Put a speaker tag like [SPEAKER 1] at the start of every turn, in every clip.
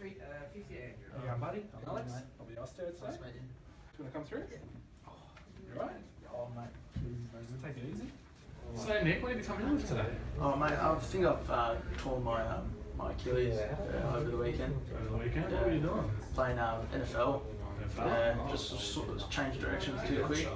[SPEAKER 1] 50 Andrew.
[SPEAKER 2] How you going, buddy? I'm Alex. I'll be your today.
[SPEAKER 1] Nice meeting you.
[SPEAKER 2] Do you want to come through?
[SPEAKER 1] Yeah.
[SPEAKER 2] You alright?
[SPEAKER 1] Oh, mate.
[SPEAKER 2] Just take it easy. So, Nick, what have you come in with today?
[SPEAKER 1] Oh, mate, I think I've torn my Achilles over the weekend.
[SPEAKER 2] Over the weekend? What were you doing?
[SPEAKER 1] Playing NFL.
[SPEAKER 2] NFL?
[SPEAKER 1] Just sort of changed directions too quick.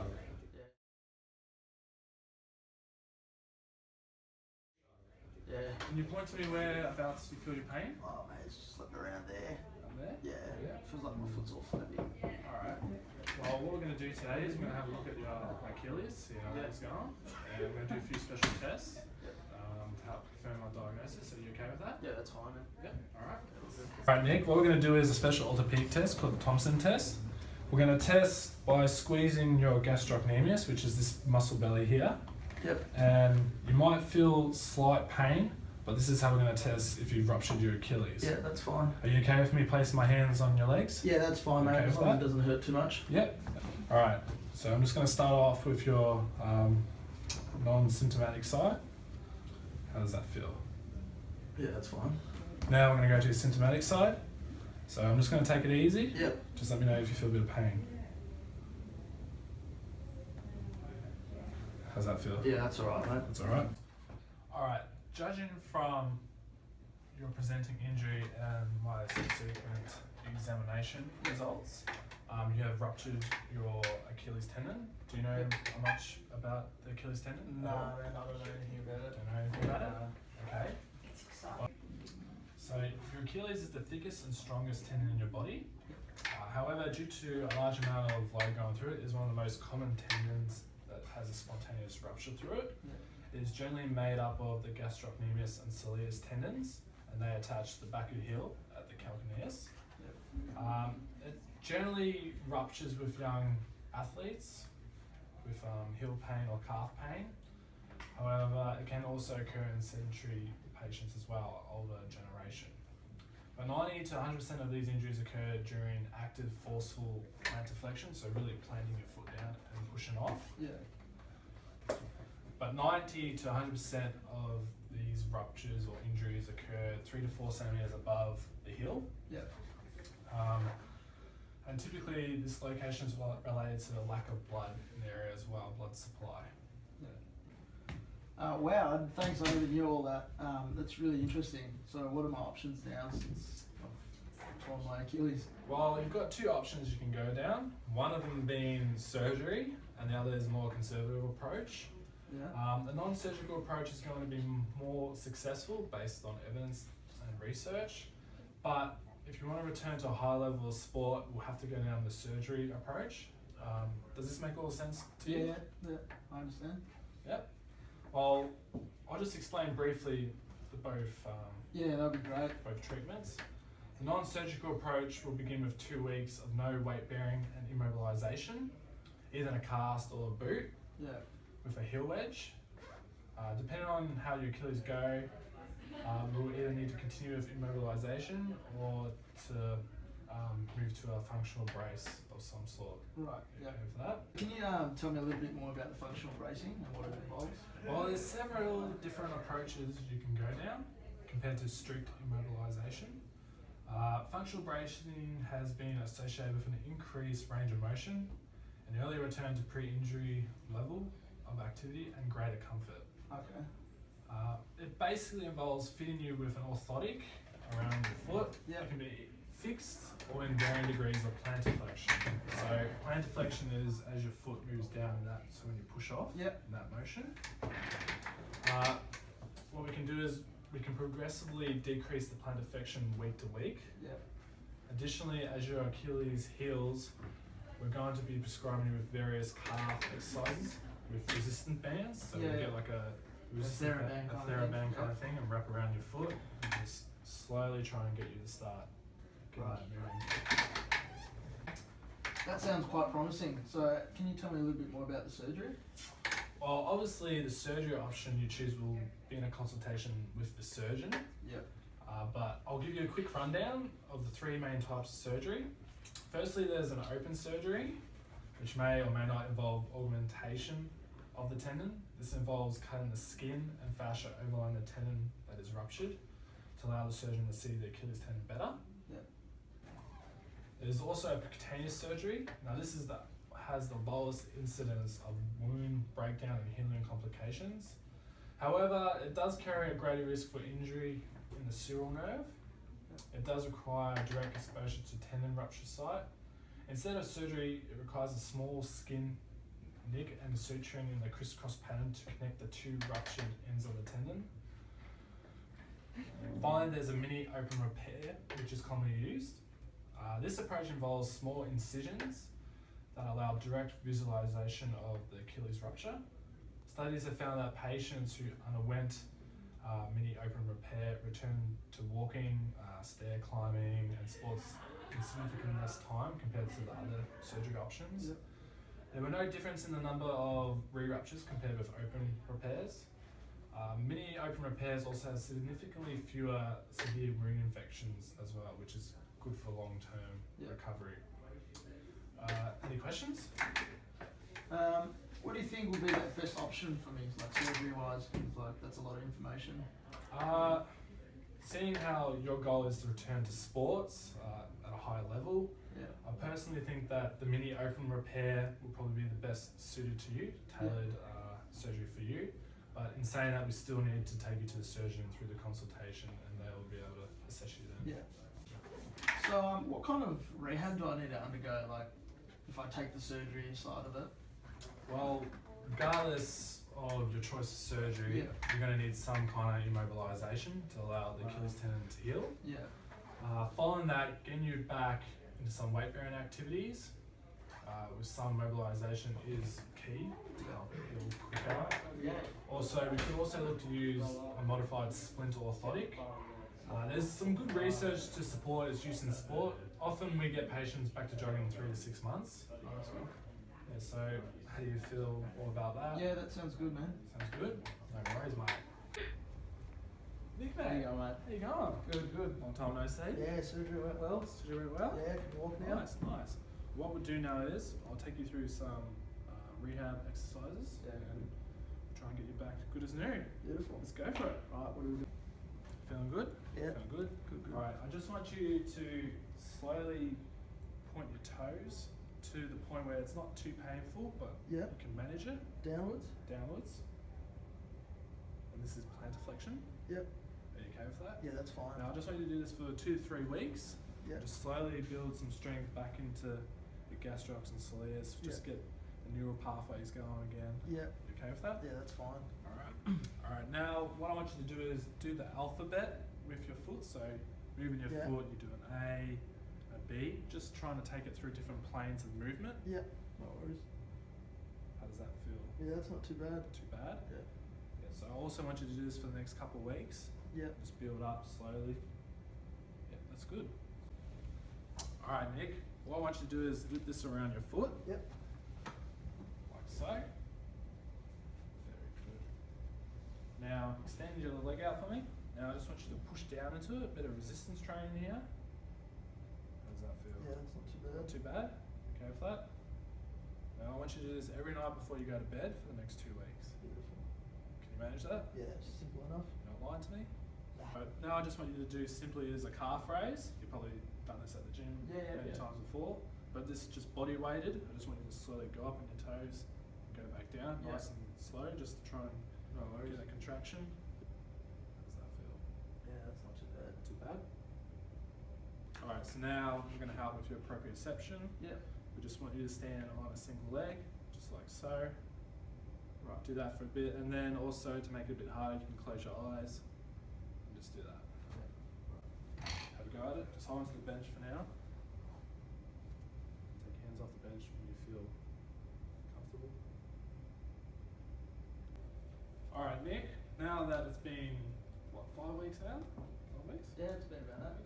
[SPEAKER 1] Yeah.
[SPEAKER 2] Can you point to me whereabouts you feel your pain?
[SPEAKER 1] Oh, mate, it's just like around there.
[SPEAKER 2] Up there?
[SPEAKER 1] Yeah. Feels like my foot's all flabby.
[SPEAKER 2] Alright. Well, what we're going to do today is we're going to have a look at your Achilles, see how that's going. And we're going to do a few special tests to help confirm our diagnosis. Are you okay with that?
[SPEAKER 1] Yeah, that's fine, man.
[SPEAKER 2] Yeah, alright. Alright, Nick, what we're going to do is a special orthopaedic test called the Thompson test. We're going to test by squeezing your gastrocnemius, which is this muscle belly here.
[SPEAKER 1] Yep.
[SPEAKER 2] And you might feel slight pain, but this is how we're going to test if you've ruptured your Achilles.
[SPEAKER 1] Yeah, that's fine.
[SPEAKER 2] Are you okay with me placing my hands on your legs?
[SPEAKER 1] Yeah, that's fine, mate.
[SPEAKER 2] Okay
[SPEAKER 1] As
[SPEAKER 2] with
[SPEAKER 1] long as
[SPEAKER 2] that?
[SPEAKER 1] it doesn't hurt too much.
[SPEAKER 2] Yep. Alright, so I'm just going to start off with your non-symptomatic side. How does that feel?
[SPEAKER 1] Yeah, that's fine.
[SPEAKER 2] Now we're going to go to your symptomatic side. So I'm just going to take it easy.
[SPEAKER 1] Yep.
[SPEAKER 2] Just let me know if you feel a bit of pain. How's that feel?
[SPEAKER 1] Yeah, that's alright, mate.
[SPEAKER 2] That's alright. Alright, judging from your presenting injury and my subsequent examination results, you have ruptured your Achilles tendon. Do you know much about the Achilles tendon?
[SPEAKER 1] No, man, I don't know anything about it.
[SPEAKER 2] Don't know anything about it? Okay. So your Achilles is the thickest and strongest tendon in your body. However, due to a large amount of load going through it, is one of the most common tendons that has a spontaneous rupture through it. It is generally made up of the gastrocnemius and soleus tendons, and they attach to the back of your heel at the calcaneus. It generally ruptures with young athletes with heel pain or calf pain. However, it can also occur in sedentary patients as well, older generation. But 90 to 100% of these injuries occur during active, forceful plantarflexion, so really planting your foot down and pushing off.
[SPEAKER 1] Yeah.
[SPEAKER 2] But 90 to 100% of these ruptures or injuries occur 3 to 4 centimeters above the heel.
[SPEAKER 1] Yeah.
[SPEAKER 2] And typically this location is related to the lack of blood in the area as well, blood supply.
[SPEAKER 1] Wow, thanks, I never knew all that. That's really interesting. So what are my options now since I've torn my Achilles?
[SPEAKER 2] Well, you've got two options you can go down. One of them being surgery, and the other is a more conservative approach.
[SPEAKER 1] Yeah.
[SPEAKER 2] The non-surgical approach is going to be more successful based on evidence and research, but if you want to return to a high level of sport, we'll have to go down the surgery approach. Does this make all sense to you?
[SPEAKER 1] Yeah, I understand.
[SPEAKER 2] Yep. Well, I'll just explain briefly the both
[SPEAKER 1] Yeah, that'd be great.
[SPEAKER 2] both treatments. The non-surgical approach will begin with 2 weeks of no weight bearing and immobilization, either in a cast or a boot
[SPEAKER 1] Yeah.
[SPEAKER 2] with a heel wedge. Depending on how your Achilles go, we'll either need to continue with immobilization or to move to a functional brace of some sort.
[SPEAKER 1] Right. Yeah.
[SPEAKER 2] Okay for that?
[SPEAKER 1] Can you tell me a little bit more about the functional bracing and what it involves?
[SPEAKER 2] Well, there's several different approaches you can go down compared to strict immobilization. Functional bracing has been associated with an increased range of motion, an early return to pre-injury level of activity, and greater comfort.
[SPEAKER 1] Okay.
[SPEAKER 2] It basically involves fitting you with an orthotic around your foot.
[SPEAKER 1] Yep.
[SPEAKER 2] It can be fixed or in varying degrees of plantarflexion. So plantarflexion is as your foot moves down in that, so when you push off in that motion. What we can do is we can progressively decrease the plantarflexion week to week.
[SPEAKER 1] Yep.
[SPEAKER 2] Additionally, as your Achilles heals, we're going to be prescribing you with various calf exercises with resistant bands. So we get like a TheraBand kind of thing and wrap around your foot and just slowly try and get you to start getting that moving.
[SPEAKER 1] That sounds quite promising. So can you tell me a little bit more about the surgery?
[SPEAKER 2] Well, obviously the surgery option you choose will be in a consultation with the surgeon.
[SPEAKER 1] Yep.
[SPEAKER 2] But I'll give you a quick rundown of the 3 main types of surgery. Firstly, there's an open surgery, which may or may not involve augmentation of the tendon. This involves cutting the skin and fascia overlying the tendon that is ruptured to allow the surgeon to see the Achilles tendon better.
[SPEAKER 1] Yep.
[SPEAKER 2] There's also percutaneous surgery. Now this is has the lowest incidence of wound breakdown and healing complications. However, it does carry a greater risk for injury in the sural nerve. It does require direct exposure to tendon rupture site. Instead of surgery, it requires a small skin nick and suturing in the crisscross pattern to connect the two ruptured ends of the tendon. Finally, there's a mini open repair, which is commonly used. This approach involves small incisions that allow direct visualization of the Achilles rupture. Studies have found that patients who underwent mini open repair returned to walking, stair climbing, and sports in significantly less time compared to the other surgery options.
[SPEAKER 1] Yep.
[SPEAKER 2] There were no difference in the number of re-ruptures compared with open repairs. Mini open repairs also have significantly fewer severe wound infections as well, which is good for long-term recovery. Any questions?
[SPEAKER 1] What do you think will be the best option for me, like surgery-wise? Because like that's a lot of information.
[SPEAKER 2] Seeing how your goal is to return to sports at a high level, I personally think that the mini open repair will probably be the best suited to you, tailored surgery for you. But in saying that, we still need to take you to the surgeon through the consultation, and they will be able to assess you then.
[SPEAKER 1] So what kind of rehab do I need to undergo, like if I take the surgery side of it?
[SPEAKER 2] Well, regardless of your choice of surgery, you're going to need some kind of immobilization to allow the Achilles tendon to heal. Following that, getting you back into some weight-bearing activities with some mobilization is key to help heal quicker. Also, we could also look to use a modified splint orthotic. There's some good research to support its use in sport. Often we get patients back to jogging in 3 to 6 months. So how do you feel all about that?
[SPEAKER 1] Yeah, that sounds good, man.
[SPEAKER 2] Sounds good? No worries, mate. Nick, mate.
[SPEAKER 1] How you going, mate?
[SPEAKER 2] How you going? Good, good. Long time no see.
[SPEAKER 1] Yeah, surgery went well.
[SPEAKER 2] Surgery went well?
[SPEAKER 1] Yeah, can walk now.
[SPEAKER 2] Nice, nice. What we'll do now is, I'll take you through some rehab exercises and try and get you back good as new.
[SPEAKER 1] Beautiful.
[SPEAKER 2] Let's go for it.
[SPEAKER 1] Alright, what do we do?
[SPEAKER 2] Feeling good?
[SPEAKER 1] Yeah.
[SPEAKER 2] Feeling good?
[SPEAKER 1] Good, good.
[SPEAKER 2] Alright, I just want you to slowly point your toes to the point where it's not too painful, but you can manage it.
[SPEAKER 1] Downwards?
[SPEAKER 2] Downwards. And this is plantar flexion.
[SPEAKER 1] Yep.
[SPEAKER 2] Are you okay with that?
[SPEAKER 1] Yeah, that's fine.
[SPEAKER 2] Now I just want you to do this for 2 to 3 weeks.
[SPEAKER 1] Yep.
[SPEAKER 2] Just slowly build some strength back into your gastrocs and soleus. Just get the neural pathways going again.
[SPEAKER 1] Yep.
[SPEAKER 2] You okay with that?
[SPEAKER 1] Yeah, that's fine.
[SPEAKER 2] Alright. Alright, now what I want you to do is do the alphabet with your foot. So moving your foot, you do an A, a B, just trying to take it through different planes of movement.
[SPEAKER 1] Yep. No worries.
[SPEAKER 2] How does that feel?
[SPEAKER 1] Yeah, that's not too bad.
[SPEAKER 2] Too bad?
[SPEAKER 1] Yeah.
[SPEAKER 2] So I also want you to do this for the next couple of weeks.
[SPEAKER 1] Yep.
[SPEAKER 2] Just build up slowly. Yeah, that's good. Alright, Nick, what I want you to do is loop this around your foot.
[SPEAKER 1] Yep.
[SPEAKER 2] Like so. Very good. Now, extend your leg out for me. Now I just want you to push down into it, a bit of resistance training here. How does that feel?
[SPEAKER 1] Yeah, that's not too bad.
[SPEAKER 2] Not too bad? Okay with that? Now I want you to do this every night before you go to bed for the next 2 weeks.
[SPEAKER 1] Beautiful.
[SPEAKER 2] Can you manage that?
[SPEAKER 1] Yeah, it's simple enough.
[SPEAKER 2] You're not lying to me? Right, now I just want you to do simply as a calf raise. You've probably done this at the gym many times before, but this is just body weighted. I just want you to slowly go up on your toes and go back down, nice and slow, just to try and get that contraction. How does that feel?
[SPEAKER 1] Yeah, that's not too bad.
[SPEAKER 2] Too bad? Alright, so now we're going to help with your proprioception.
[SPEAKER 1] Yep.
[SPEAKER 2] We just want you to stand on a single leg, just like so. Right, do that for a bit, and then also to make it a bit harder, you can close your eyes and just do that. Have a go at it. Just hold onto the bench for now. Take your hands off the bench when you feel comfortable. Alright, Nick, now that it's been, what, 5 weeks now? 5 weeks?
[SPEAKER 1] Yeah, it's been about that.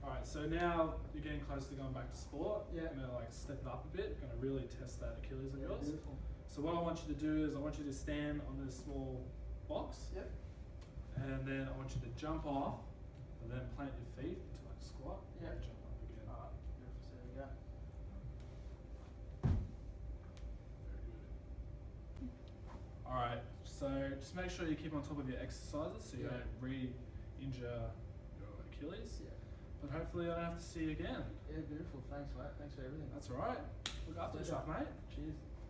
[SPEAKER 2] Alright, so now you're getting close to going back to sport.
[SPEAKER 1] Yeah.
[SPEAKER 2] I'm gonna like step it up a bit, gonna really test that Achilles of yours.
[SPEAKER 1] Beautiful.
[SPEAKER 2] So what I want you to do is I want you to stand on this small box.
[SPEAKER 1] Yep.
[SPEAKER 2] And then I want you to jump off and then plant your feet into like a squat.
[SPEAKER 1] Yeah.
[SPEAKER 2] And jump up again.
[SPEAKER 1] Alright, beautiful. So there we go.
[SPEAKER 2] Very good. Alright, so just make sure you keep on top of your exercises so you don't re-injure your Achilles.
[SPEAKER 1] Yeah.
[SPEAKER 2] but hopefully I don't have to see you again.
[SPEAKER 1] Yeah, beautiful. Thanks, mate. Thanks for everything.
[SPEAKER 2] That's alright. Look after yourself, mate.
[SPEAKER 1] Cheers.